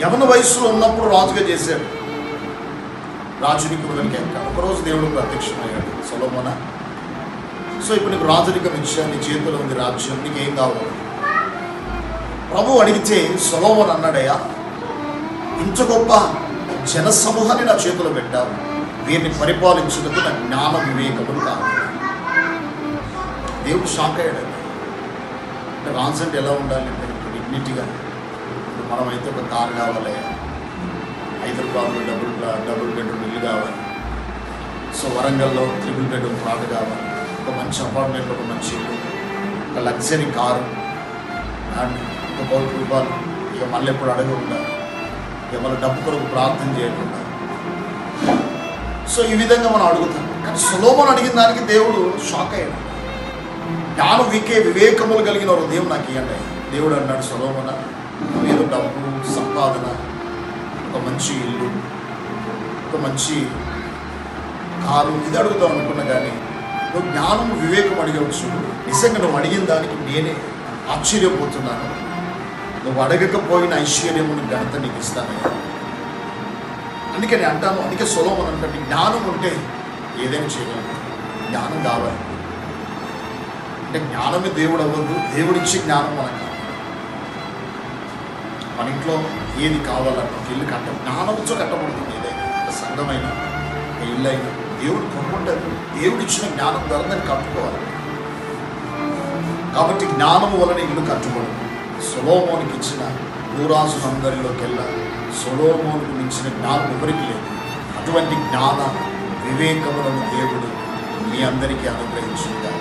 యవన వయసులో ఉన్నప్పుడు రాజుగా చేశాడు. రాజునికి ఎక్కాడు. ఒకరోజు దేవుడు ప్రత్యక్షమయ్యాడు, సొలొమోన, సో ఇప్పుడు నీకు రాజరికం ఇచ్చా, నీ చేతిలో ఉంది రాజ్యం, నీకు ఏం కావాలి? ప్రభు అడిగితే సొలొమోన్ అన్నాడయ్యా, ఇంత గొప్ప జన సమూహాన్ని నా చేతిలో పెట్టావు, వీరిని పరిపాలించుటకు నా జ్ఞాన వివేకములు కావాలి. దేవుడు షాక్ అయ్యాడు. అంటే రాజు అంటే ఎలా ఉండాలి అంటే డిగ్నిటీగా. ఇప్పుడు మనమైతే ఒక కారు కావాలి, హైదరాబాద్లో డబుల్ బెడ్రూమ్ ఇల్లు కావాలి, సో వరంగల్లో 3 బెడ్రూమ్ ప్లాట్ కావాలి, ఒక మంచి అపార్ట్మెంట్, ఒక మంచి ఇల్లు, ఒక లగ్జరీ కారు, అండ్ ఒక ₹1,00,00,000 ఇక మళ్ళీ ఎప్పుడు అడగకుండా, ఇక మళ్ళీ డబ్బు కొరకు ప్రార్థన చేయకుండా. సో ఈ విధంగా మనం అడుగుతాం. కానీ సొలొమోను అడిగిన దానికి దేవుడు షాక్ అయ్యాడు. జ్ఞానం వివేకములు కలిగిన హృదయం నాకు ఇవ్వండి. దేవుడు అన్నాడు, సొలొమోన, ఏదో డబ్బు, సంపాదన, ఒక మంచి ఇల్లు, ఒక మంచి కారు ఇది అడుగుతాం అనుకున్నా, కానీ నువ్వు జ్ఞానం వివేకం అడగవచ్చు. నిజంగా నువ్వు అడిగిన దానికి నేనే ఆశ్చర్యపోతున్నాను. నువ్వు అడగకపోయిన ఐశ్వర్యమును ఘనత నీకు ఇస్తానయ్యా. అందుకే నేను అంటాను, అందుకే సొలొమోను అంటే జ్ఞానం ఉంటే ఏదైనా చేయగలరు. జ్ఞానం కావాలి అంటే జ్ఞానమే దేవుడు అవ్వదు, దేవుడిచ్చే జ్ఞానం మనకు కావాలి. మన ఇంట్లో ఏది కావాలన్నా ఒక ఇల్లు జ్ఞానంతో కట్టబడుతుంది. ఏదైనా ఒక సంఘమైన, ఒక ఇల్లు అయినా దేవుడు కొనుక్కుంటారు. దేవుడు ఇచ్చిన జ్ఞానం ద్వారా దాన్ని కట్టుకోవాలి. కాబట్టి జ్ఞానం వలన ఇల్లు కట్టుబడు. సొలొమోనుకి ఇచ్చిన భూరాజులందరిలోకెల్లా సొలొమోనుకు మించిన జ్ఞానం ఎవరికి లేదు. అటువంటి జ్ఞాన వివేకములను దేవుడు మీ అందరికీ అనుగ్రహించుగా.